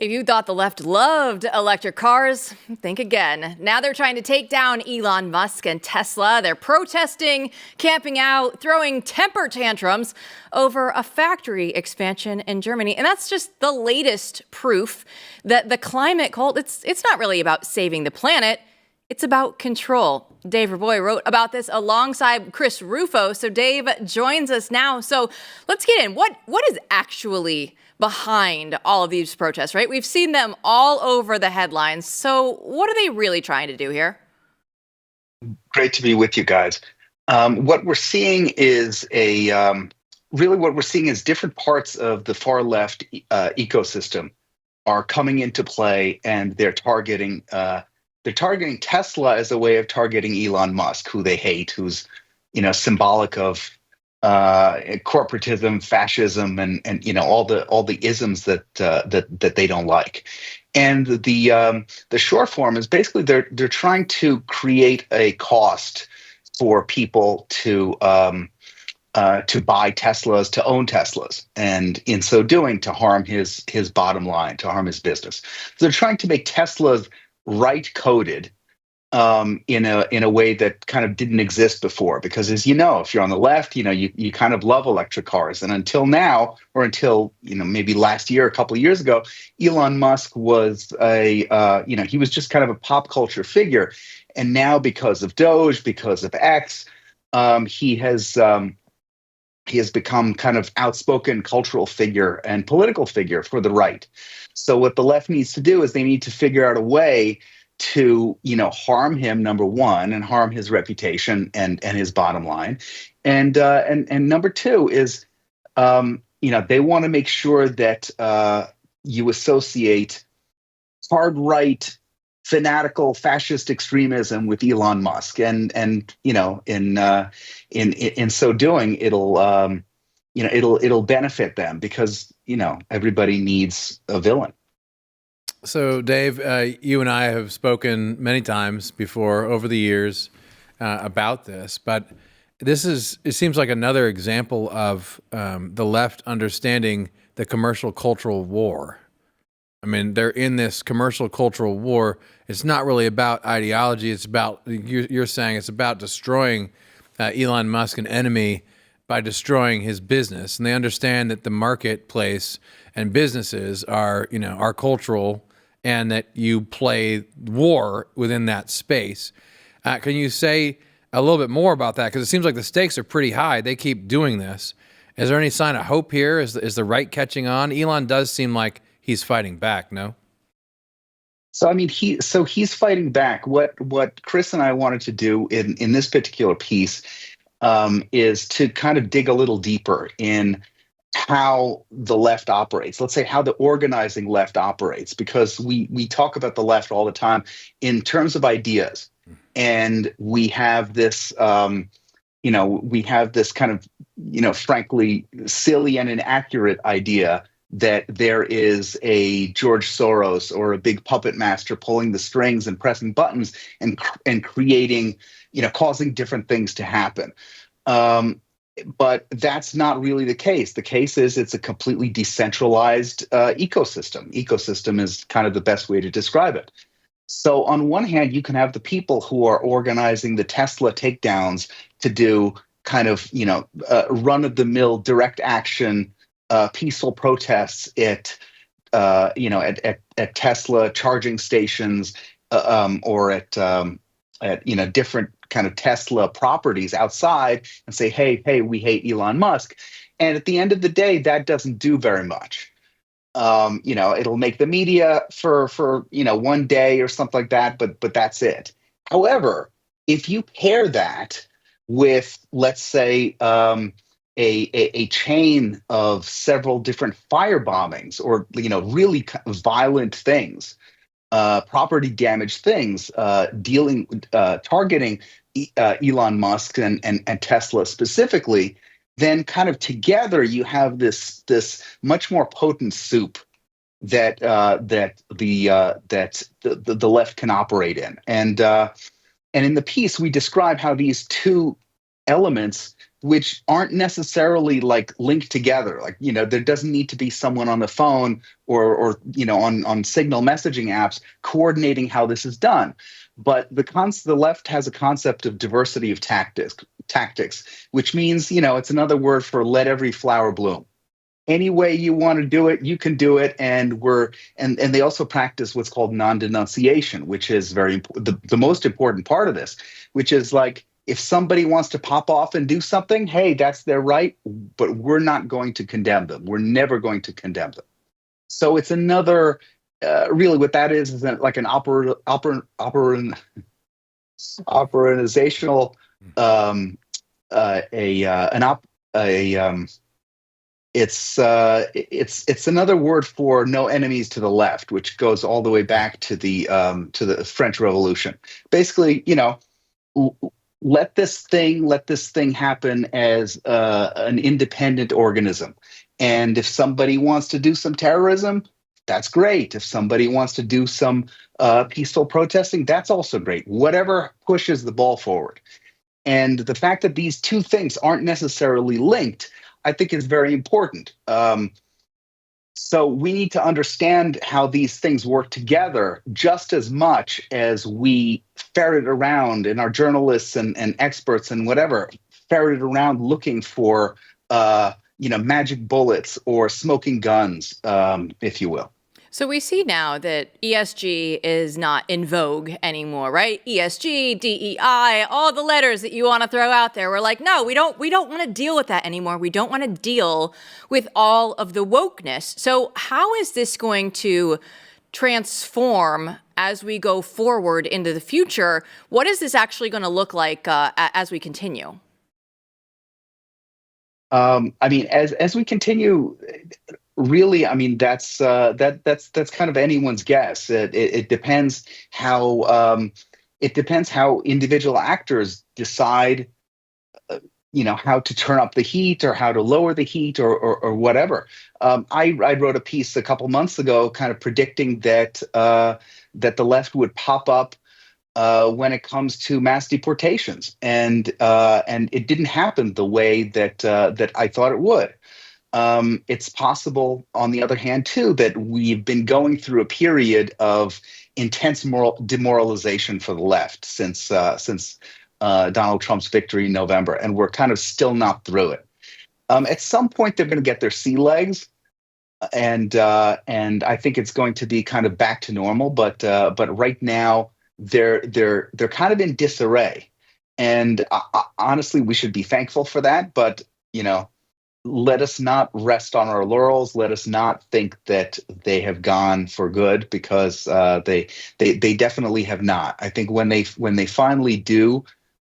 If you thought the left loved electric cars, think again. Now they're trying to take down Elon Musk and Tesla. They're protesting, camping out, throwing temper tantrums over a factory expansion in Germany. And that's just the latest proof that the climate cult, it's not really about saving the planet. It's about control. Dave Reaboi wrote about this alongside Chris Rufo. So Dave joins us now. So let's get in. What is actually behind all of these protests, right? We've seen them all over the headlines. So what are they really trying to do here? Great to be with you guys. What we're seeing is different parts of the far left ecosystem are coming into play, and they're targeting Tesla as a way of targeting Elon Musk, who they hate, who's symbolic of corporatism, fascism, and all the isms that they don't like. And the short form is basically they're trying to create a cost for people to buy Teslas, to own Teslas, and in so doing to harm his bottom line, to harm his business. So they're trying to make Teslas right coded in a way that kind of didn't exist before, because as you know, if you're on the left, you kind of love electric cars, and until now, or until maybe last year, a couple of years ago, Elon Musk was he was just kind of a pop culture figure, and now because of Doge, because of X, he has become kind of outspoken cultural figure and political figure for the right. So what the left needs to do is they need to figure out a way to harm him, number one, and harm his reputation and his bottom line, and number two is they want to make sure that you associate hard right fanatical fascist extremism with Elon Musk, and in so doing it'll benefit them, because everybody needs a villain. So, Dave, you and I have spoken many times before over the years about this, but it seems like another example of the left understanding the commercial cultural war. I mean, they're in this commercial cultural war. It's not really about ideology. It's about, you're saying it's about destroying Elon Musk, an enemy, by destroying his business. And they understand that the marketplace and businesses are cultural, and that you play war within that space. Can you say a little bit more about that? Because it seems like the stakes are pretty high. They keep doing this. Is there any sign of hope here? Is the right catching on? Elon does seem like he's fighting back, no? So I mean, he's fighting back. What Chris and I wanted to do in this particular piece is to kind of dig a little deeper in how the left operates. Let's say how the organizing left operates, because we talk about the left all the time in terms of ideas, and we have this kind of frankly silly and inaccurate idea that there is a George Soros or a big puppet master pulling the strings and pressing buttons and creating, causing different things to happen. But that's not really the case. The case is it's a completely decentralized ecosystem. Ecosystem is kind of the best way to describe it. So on one hand, you can have the people who are organizing the Tesla takedowns to do kind of, run-of-the-mill direct action, peaceful protests at Tesla charging stations, or at different kind of Tesla properties outside, and say, hey, we hate Elon Musk. And at the end of the day, that doesn't do very much. It'll make the media for one day or something like that, but that's it. However, if you pair that with, let's say, a chain of several different fire bombings, or really violent things, property damage things, targeting Elon Musk and Tesla specifically, then kind of together you have this much more potent soup that the left can operate in. And in the piece we describe how these two elements which aren't necessarily like linked together. Like, there doesn't need to be someone on the phone or on signal messaging apps coordinating how this is done. But the left has a concept of diversity of tactics, which means, it's another word for let every flower bloom. Any way you want to do it, you can do it. And they also practice what's called non-denunciation, which is very important. The most important part of this, which is like, if somebody wants to pop off and do something, hey, that's their right, but we're not going to condemn them. We're never going to condemn them. So it's another, really what that is like an operational, it's another word for no enemies to the left, which goes all the way back to the French Revolution. Basically, let this thing happen as an independent organism. And if somebody wants to do some terrorism, that's great. If somebody wants to do some peaceful protesting, that's also great. Whatever pushes the ball forward. And the fact that these two things aren't necessarily linked, I think, is very important. So we need to understand how these things work together just as much as we ferret around, and our journalists and experts and whatever ferret around looking for magic bullets or smoking guns, if you will. So we see now that ESG is not in vogue anymore, right? ESG, DEI, all the letters that you want to throw out there. We're like, no, we don't want to deal with that anymore. We don't want to deal with all of the wokeness. So how is this going to transform as we go forward into the future? What is this actually going to look like as we continue? As we continue, really, that's kind of anyone's guess. It depends how individual actors decide, how to turn up the heat or how to lower the heat or whatever. I wrote a piece a couple months ago, kind of predicting that the left would pop up when it comes to mass deportations, and it didn't happen the way that I thought it would. It's possible, on the other hand, too, that we've been going through a period of intense demoralization for the left since Donald Trump's victory in November, and we're kind of still not through it. At some point, they're going to get their sea legs, and I think it's going to be kind of back to normal. But right now, they're kind of in disarray, and honestly, we should be thankful for that. But let us not rest on our laurels. Let us not think that they have gone for good, because they definitely have not. I think when they finally do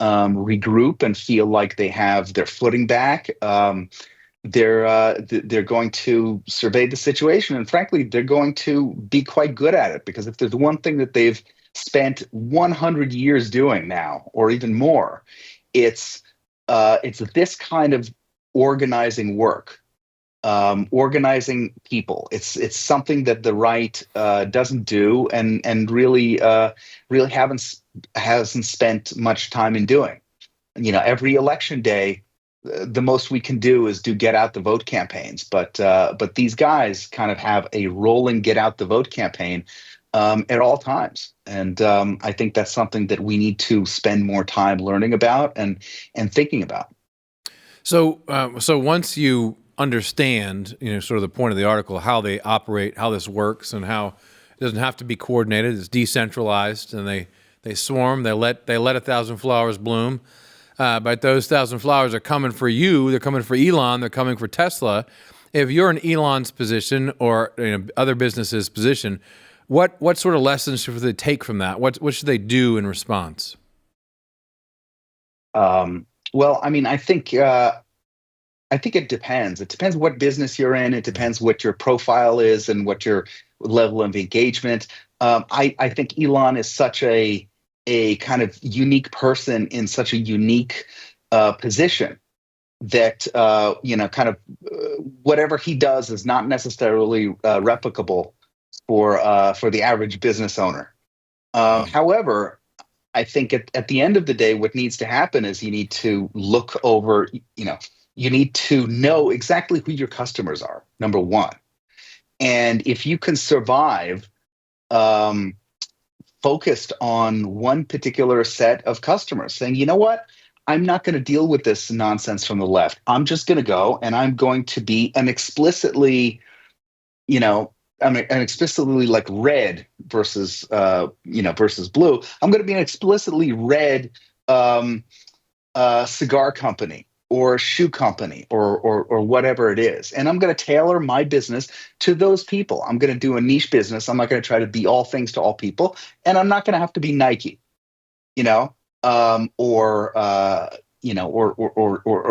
regroup and feel like they have their footing back, they're going to survey the situation, and frankly, they're going to be quite good at it. Because if there's one thing that they've spent 100 years doing now, or even more, it's this kind of organizing work, organizing people. It's something that the right doesn't do, and really hasn't spent much time in doing. Every election day, the most we can do is do get out the vote campaigns. But these guys kind of have a rolling get out the vote campaign at all times, and I think that's something that we need to spend more time learning about and thinking about. So once you understand, sort of the point of the article, how they operate, how this works, and how it doesn't have to be coordinated, it's decentralized, and they swarm, they let 1,000 flowers bloom, but those 1,000 flowers are coming for you, they're coming for Elon, they're coming for Tesla. If you're in Elon's position or other businesses' position, what sort of lessons should they take from that? What should they do in response? Well, I think it depends. It depends what business you're in. It depends what your profile is and what your level of engagement. I think Elon is such a kind of unique person in such a unique position that kind of whatever he does is not necessarily replicable for the average business owner. However, I think at the end of the day, what needs to happen is you need to look over, you need to know exactly who your customers are, number one. And if you can survive focused on one particular set of customers, saying, you know what, I'm not going to deal with this nonsense from the left. I'm just going to go and I'm going to be an explicitly, an explicitly like red versus, versus blue. I'm going to be an explicitly red cigar company or shoe company or whatever it is. And I'm going to tailor my business to those people. I'm going to do a niche business. I'm not going to try to be all things to all people. And I'm not going to have to be Nike, or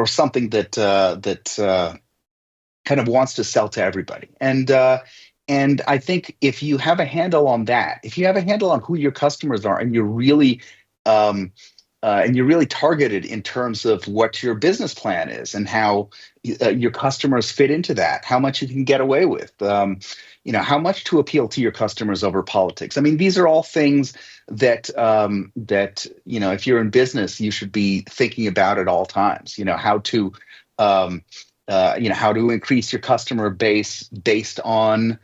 something that kind of wants to sell to everybody. And I think if you have a handle on that, if you have a handle on who your customers are, and you're really targeted in terms of what your business plan is and how your customers fit into that, how much you can get away with, how much to appeal to your customers over politics. I mean, these are all things that if you're in business, you should be thinking about at all times. How to increase your customer base based on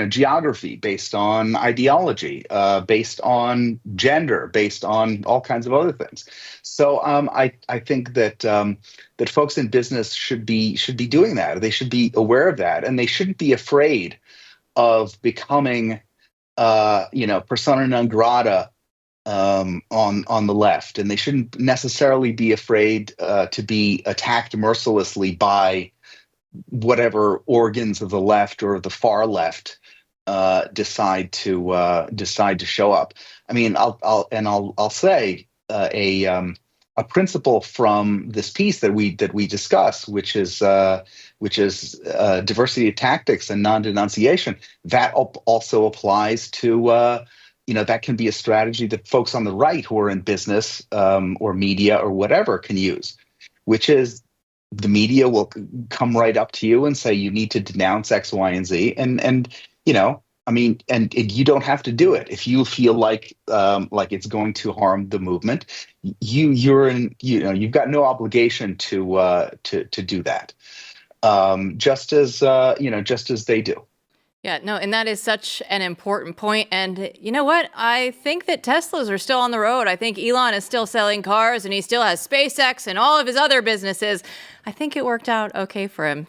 geography, based on ideology, based on gender, based on all kinds of other things. So I think that that folks in business should be doing that. They should be aware of that, and they shouldn't be afraid of becoming persona non grata on the left, and they shouldn't necessarily be afraid to be attacked mercilessly by whatever organs of the left or the far left decide to show up. I mean, I'll say a principle from this piece that we discuss, which is diversity of tactics and non-denunciation. That also applies to that can be a strategy that folks on the right who are in business or media or whatever can use, which is the media will come right up to you and say you need to denounce X, Y, and Z, and you don't have to do it if you feel like it's going to harm the movement. You've got no obligation to do that, just as they do. Yeah, no, and that is such an important point. And you know what? I think that Teslas are still on the road. I think Elon is still selling cars, and he still has SpaceX and all of his other businesses. I think it worked out okay for him.